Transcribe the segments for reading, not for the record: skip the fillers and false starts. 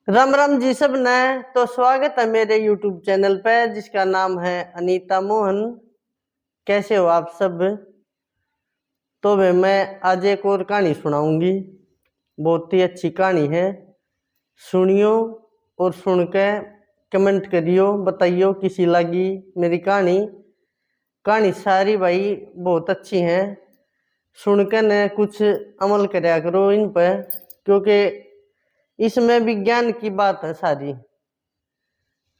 राम राम जी सब ने। तो स्वागत है मेरे YouTube चैनल पे जिसका नाम है अनीता मोहन। कैसे हो आप सब? तो मैं आज एक और कहानी सुनाऊंगी। बहुत ही अच्छी कहानी है, सुनियो और सुन के कमेंट करियो, बताइयो किसी लगी मेरी कहानी। कहानी सारी भाई बहुत अच्छी है, सुन के न कुछ अमल करया करो इन पर, क्योंकि इसमें विज्ञान की बात है सारी।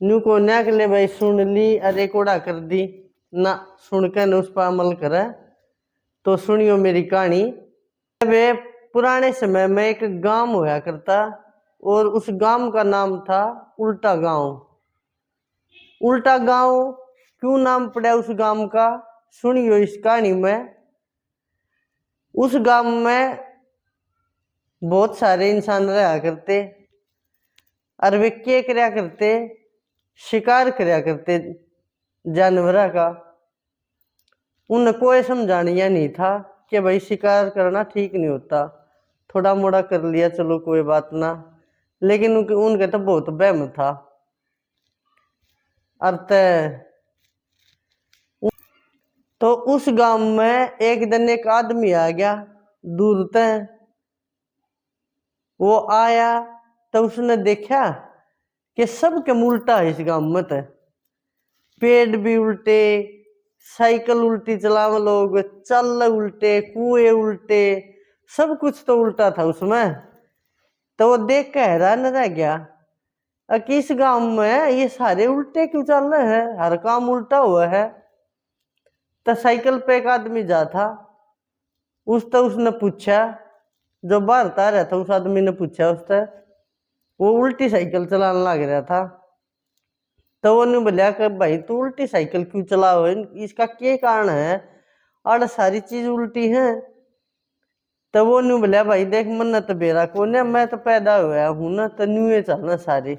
न्यू को न्या के लिए भाई सुन ली अरे कोड़ा कर दी ना, सुन के न उस पर अमल करे। तो सुनियो मेरी कहानी। वे पुराने समय में एक गांव होया करता और उस गांव का नाम था उल्टा गांव। उल्टा गांव क्यों नाम पड़ा उस गांव का, सुनियो इस कहानी में। उस गांव में बहुत सारे इंसान रहा करते और वे क्या करया करते, शिकार करया करते जानवरों का। उन्हें कोई समझानिया नहीं था कि भाई शिकार करना ठीक नहीं होता, थोड़ा मोड़ा कर लिया चलो कोई बात ना, लेकिन उनके तो बहुत वहम था। अर्थ तो उस गांव में एक दिन एक आदमी आ गया दूर से। वो आया तो उसने देखा कि सबके उल्टा है इस गांव में। तो पेड़ भी उल्टे, साइकिल उल्टी चलाव लोग, चल उल्टे, कुएं उल्टे, सब कुछ तो उल्टा था उसमें। तो वो देख के हैरान रह गया कि इस गांव में ये सारे उल्टे क्यों चल रहे हैं, हर काम उल्टा हुआ है। तो साइकिल पे एक आदमी जा था, उसने पूछा, जो बाहर था रहा था उस आदमी ने पूछा उससे, वो उल्टी साइकिल चलाने लग रहा था। तो वो ने बोलिया कि भाई तू उल्टी साइकिल क्यों चलाओ, इसका क्या कारण है, और सारी चीज उल्टी है। तो वो न्यू बोलिया भाई देख मन तो बेरा कौन है, मैं तो पैदा हुआ हूं ना, तो न्यू चलना सारी।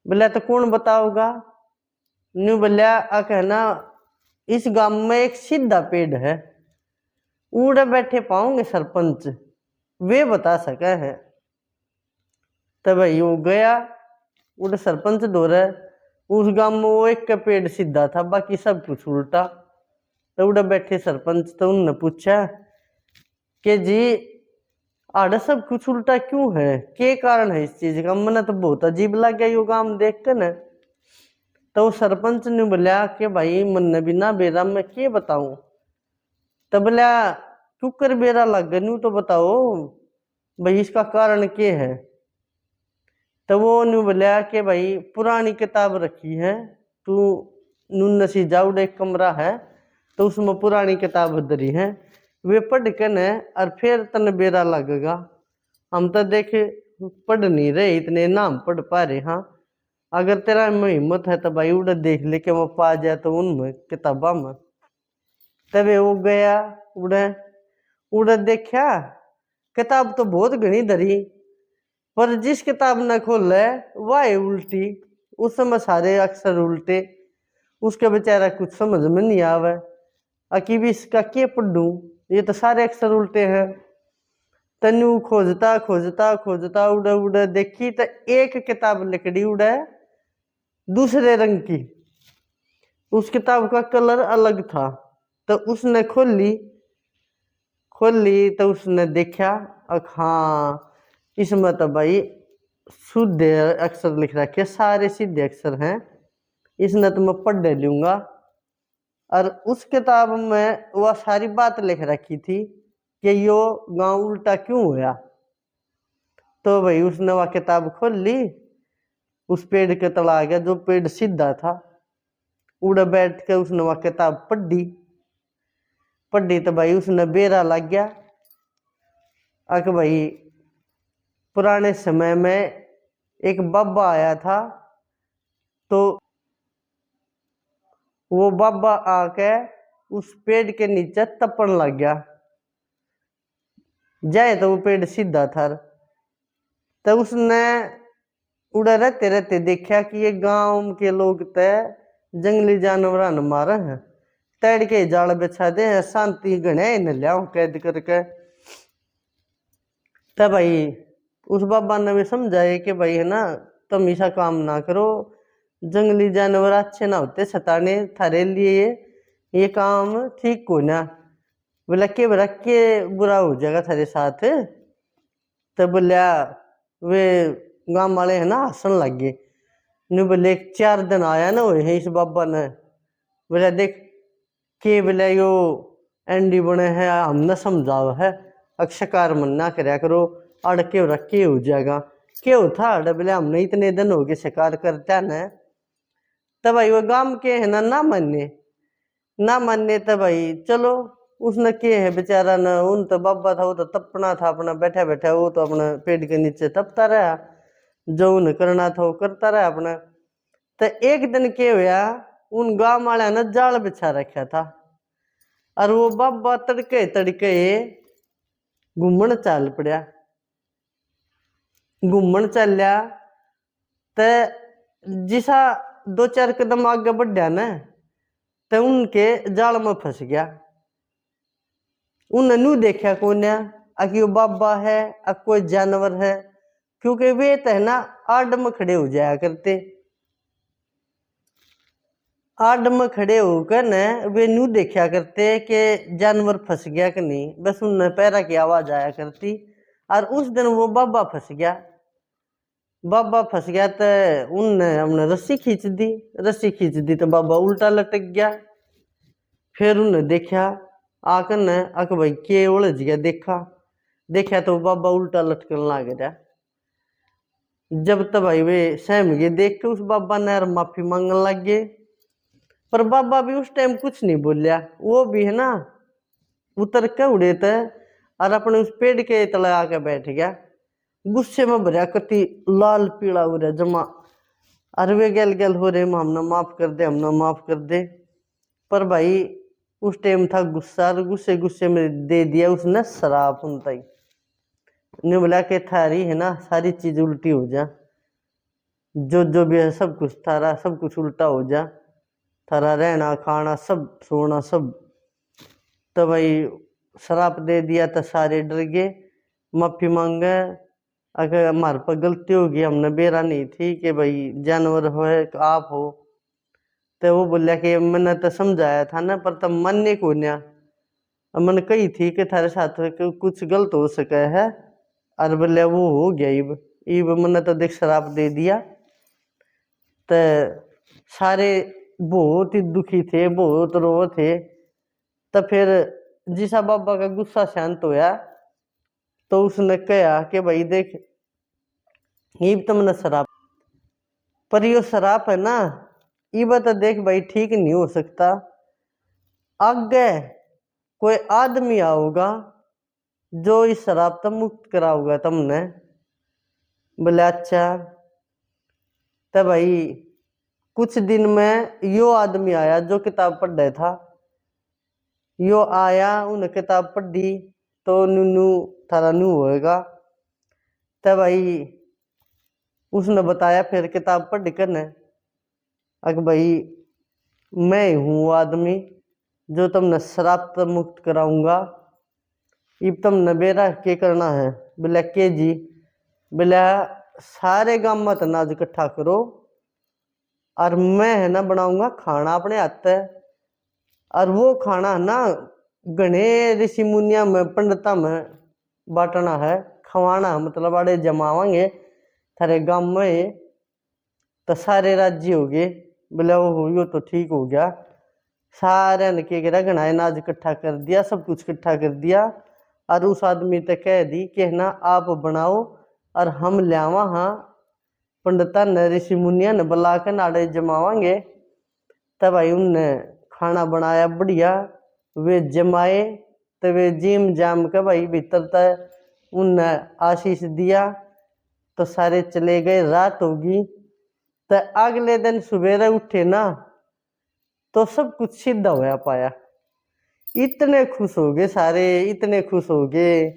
बोलिया तो कौन बताओगा? न्यू बोलिया आ कहना इस गांव में एक सीधा पेड़ है, उड़े बैठे पाओगे सरपंच, वे बता सके है। तो भाई वो गया उड़े सरपंच दौरे। उस गांव में वो एक का पेड़ सीधा था, बाकी सब कुछ उल्टा। तो उड़े बैठे सरपंच, तो उनने पूछा कि जी आड़े सब कुछ उल्टा क्यों है, क्या कारण है इस चीज का, मैंने तो बहुत अजीब लग गया यो काम देख के न। तो सरपंच ने बोला कि भाई मन भी ना बेरा मैं क्या बताऊं। तो बोला क्यों कर बेरा लग गया, तो बताओ भाई इसका कारण क्या है। तो वो न्यू बोला कि भाई पुरानी किताब रखी है, तू नून नसी जाउड एक कमरा है, तो उसमें पुरानी किताब धरी है, वे पढ़ के न और फिर तन बेरा लगेगा। हम तो देखे पढ़ नहीं रहे इतने, नाम पढ़ पा रहे। हाँ अगर तेरा में हिम्मत है तो भाई उड़े देख ले कि वो पा जाए तो उनमें किताबा में। तबे वो गया उड़े, उड़े देखा किताब तो बहुत घनी धरी, पर जिस किताब न खोले वह है उल्टी, उस समय सारे अक्षर उल्टे। उसके बेचारा कुछ समझ में नहीं आवे, अकी भी इसका क्या पढ़ूं, ये तो सारे अक्षर उल्टे हैं। तनु खोजता खोजता खोजता उड़े उड़े देखी तो एक किताब लिकड़ी उड़े दूसरे रंग की, उस किताब का कलर अलग था। तो उसने खोल ली तो उसने देखा हाँ इसमें तो भाई शुद्ध अक्षर लिख रखे, सारे सीधे अक्षर हैं, इसने तो मैं पढ़ लूंगा। और उस किताब में वह सारी बात लिख रखी थी कि यो गांव उल्टा क्यों हुआ। तो भाई उसने वह किताब खोल ली, उस पेड़ के तला आ गया जो पेड़ सीधा था, उड़े बैठ के उसने वह किताब पढ़ी तो भाई उसने बेरा लग गया। अक भाई पुराने समय में एक बाबा आया था, तो वो बाबा आके उस पेड़ के नीचे तपन लग गया, जाए तो वो पेड़ सीधा था। तो उसने उड़े रहते रहते देखा कि ये गांव के लोग तय जंगली जानवर न मारे हैं, तैड़ के जाल बिछा दे हैं, शांति गणे न लिया कैद करके। तब भाई उस बाबा ने भी समझाए कि भाई है ना, तुम ऐसा काम ना करो, जंगली जानवर अच्छे ना होते, सताने थारे लिए ये काम ठीक को ना, बोला के बरा के बुरा हो जाएगा थारे साथ। तब बोलिया वे गांव वाले है ना हंसन लग गए। नु बोले 4 दिन आया ना वो है इस बाबा ने, बोला देख के बोले यो एंडी बने हैं, हमने समझाओ है अक्षकार मन ना करया करो, अड़ के रखे हो जाएगा। क्यों था अड़, बोले हमने इतने दिन हो गए शिकार करता न। तब भाई वो गांव के है ना मानने तब भाई चलो, उसने के है बेचारा न, उन तो बाबा था वो तो तपना था अपना, बैठा बैठा वो तो अपना पेड़ के नीचे तपता रहा, जो उन्हें करना था वो करता रहा अपना। तो एक दिन क्या हुआ, उन गांव वाले ने जाल बिछा रखा था, और वो बाबा तड़के तड़के घूमन चाल पड़ा। घूमन चलिया तो जिसा 2-4 कदम आगे बढ़िया न, तो उनके जाल में फंस गया। उन्हें नू देखा कौन कि वो बाबा है आ कोई जानवर है, क्योंकि वे तो है ना आड़ में खड़े हो जाया करते। आड़ में खड़े होकर न वे नू देखा करते कि जानवर फंस गया कि नहीं, बस उनने पैरा की आवाज आया करती। और उस दिन वो बाबा फंस गया। बाबा फंस गया तो उनने हमने रस्सी खींच दी तो बाबा उल्टा लटक गया। फिर उन्हें देखा आकर न अक भाई के उलझ गया, देखा तो बाबा उल्टा लटकन लग गया। जब तक भाई वे सहम गए देख के उस बाबा ने यार माफी मांगने लग गए, पर बाबा भी उस टाइम कुछ नहीं बोलिया। वो भी है ना उतर के उड़े थे और अपने उस पेड़ के तले आके बैठ गया, गुस्से में भरा कति लाल पीला हो रहा जमा। अरे वे गल गल हो रहे हमने माफ कर दे, हमने माफ कर दे। पर भाई उस टाइम था गुस्सा, और गुस्से गुस्से में दे दिया उसने शराब उनता ही। ने बोला कि थारी है ना सारी चीज उल्टी हो जा, जो भी है सब कुछ थारा, सब कुछ उल्टा हो जा, थारा रहना खाना सब सोना सब। तो भाई शराब दे दिया तो सारे डर गए, माफी मांगे। अगर हमारे पर गलती होगी, हमने बेरा नहीं थी कि भाई जानवर हो आप हो। तो वो बोलिया कि मैंने तो समझाया था ना, पर तब मानने को ना, मैंने कही थी कि थारे साथ कुछ गलत हो सके है, और बोले वो हो गया। इब मैंने तो देख शराब दे दिया। तो सारे बहुत ही दुखी थे, बहुत रो थे। तो फिर जिसा बाबा का गुस्सा शांत होया तो उसने कहा कि भाई देख ये तुमने शराब, पर यो शराब है ना ये तो देख भाई ठीक नहीं हो सकता। आगे कोई आदमी आओगा जो इस शराब तक मुक्त कराओगा तुमने। बोले अच्छा। तो भाई कुछ दिन में यो आदमी आया जो किताब पढ़ रहा था, यो आया उन किताब पढ़ी तो नू थारा नू होएगा। तो भाई उसने बताया फिर किताब पढ़ कर न, अगर भाई मैं हूँ आदमी जो तुमने शराब तक मुक्त कराऊंगा। इब तुमने बेरा के करना है? बोला के जी। बोला सारे गांव में अनाज इकट्ठा करो और मैं है ना बनाऊंगा खाना अपने हाथ से, और वो खाना है ना घने ऋषि मुनिया में पंडिता में बांटना है, खवाना है, मतलब आड़े जमावांगे थारे गांव में तो सारे राज्य हो गए। बोले वो यो तो ठीक हो गया। सारे ने क्या करा घना अनाज इकट्ठा कर दिया, सब कुछ इकट्ठा कर दिया, और उस आदमी तक कह दी कि ना आप बनाओ और हम लियावा हाँ पंडिता ने ऋषि मुनिया ने बुला के नाड़े जमावांगे। तब भाई उनने खाना बनाया बढ़िया, वे जमाए तो वे जिम जाम के भाई भीतर तक उनने आशीष दिया तो सारे चले गए। रात होगी तो अगले दिन सवेरे उठे ना तो सब कुछ सीधा होया पाया। इतने खुश हो गए सारे, इतने खुश हो गए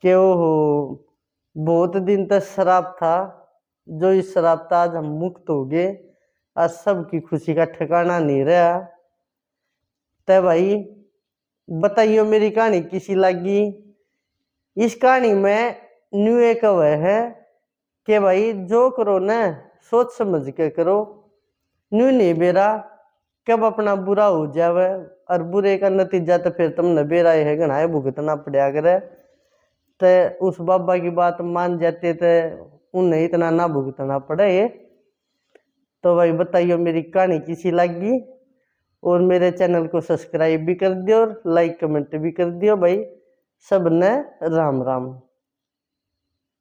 कि ओहो बहुत दिन तक शराब था, जो इस शराब था आज हम मुक्त हो गए, और सबकी खुशी का ठिकाना नहीं रहा। तो भाई बताइयो मेरी कहानी किसी लगी। इस कहानी में न्यू एक वह है कि भाई जो करो ना सोच समझ के करो। न्यू नहीं बेरा कब अपना बुरा हो जावे, और बुरे का नतीजा तो फिर तुमने बेरा है घना भुगतना पड़ा करे। तो उस बाबा की बात मान जाते तो उन्हें इतना ना भुगतना पड़े ये। तो भाई बताइए मेरी कहानी कैसी लगी, और मेरे चैनल को सब्सक्राइब भी कर दियो और लाइक कमेंट भी कर दियो भाई। सब ने राम राम।